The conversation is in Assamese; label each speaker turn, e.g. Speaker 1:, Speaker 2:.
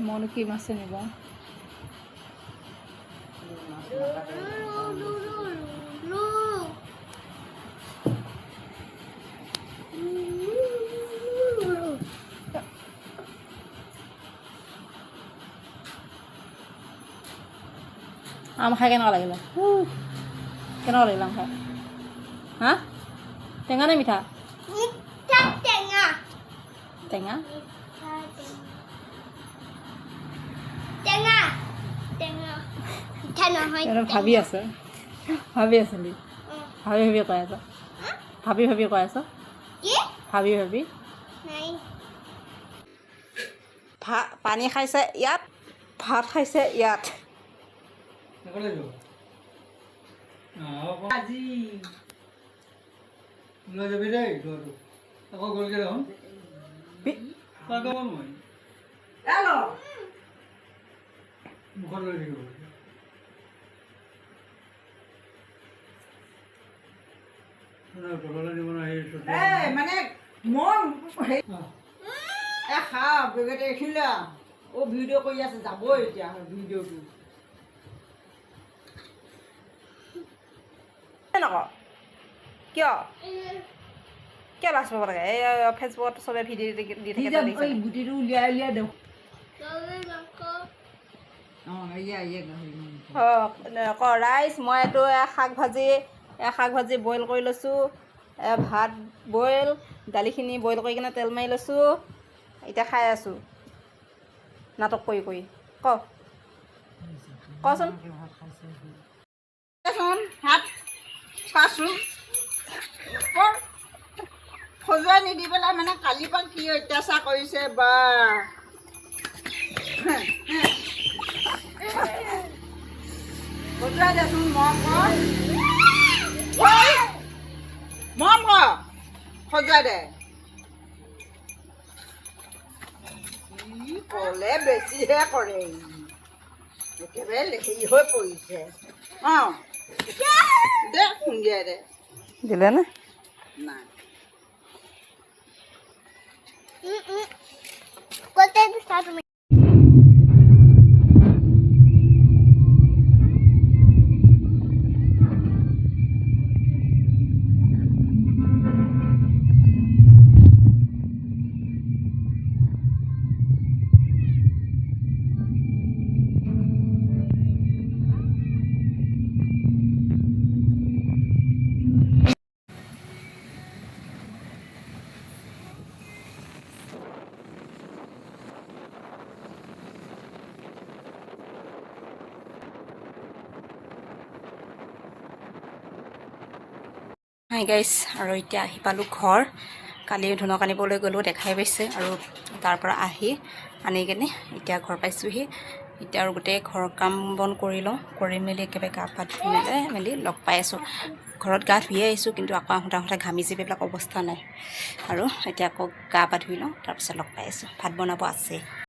Speaker 1: মইনো কি মাছে নিব আম খাই কেনেকুৱা লাগিলে কেনেকুৱা লাগিলে আম খাই হা টেঙা নে মিঠা টেঙা ভাবি আছে ভাবি আছিলি ভাবি ভাবি কৈ আছ ভাবি ভাবি কৈ আছ ভাবি ভাবি ভাত পানী খাইছে ইয়াত ভাত খাইছে ইয়াত
Speaker 2: আজি লৈ যাবি দেই আকৌ গ'লগৈ দেখোন মুখত লৈ থাকিব তললৈ নিব
Speaker 3: মানে মই খা বেগেতে এইখিনিলে ভিডিঅ' কৰি আছে যাবই এতিয়া ভিডিঅ'টো
Speaker 1: নকওঁ কিয় কিয় লাজ পাব লাগে এই ফেচবুকত চবে ভিডিঅ' দি থাকে
Speaker 3: গুটিটো উলিয়াই উলিয়াই দিওঁ
Speaker 1: ৰাইচ মই এইটো শাক ভাজি বইল কৰি লৈছোঁ ভাত বইল দালিখিনি বইল কৰি কিনে তেল মাৰি লৈছোঁ এতিয়া খাই আছোঁ নাটক কৰি কৰি কচোন
Speaker 3: ভাত চাচোন সজুৱাই নিদি পেলাই মানে কালিৰ পৰা কি অত্যাচাৰ কৰিছে বা সজুৱাই দেচোন মৰম কৰ সজুৱাই দে ক'লে বেছিহে কৰে একেবাৰে হেৰি হৈ পৰিছে অঁ দে খুন্দিয়াই দে
Speaker 1: দিলে নে
Speaker 3: নাই
Speaker 1: হাই গাইছ আৰু এতিয়া আহি পালোঁ ঘৰ কালি ধুনক আনিবলৈ গ'লোঁ দেখাই পাইছে আৰু তাৰ পৰা আনি কেনে এতিয়া ঘৰ পাইছোঁহি এতিয়া আৰু গোটেই ঘৰৰ কাম বন কৰি লওঁ কৰি মেলি একেবাৰে গা পা ধুই মেলি লগ পাই আছোঁ ঘৰত গা ধুয়ে আহিছোঁ কিন্তু আকৌ আহোঁতে ঘামি যিবিলাক অৱস্থা নাই আৰু এতিয়া আকৌ গা পা ধুই লওঁ তাৰপিছত লগ পাই আছোঁ ভাত বনাব আছে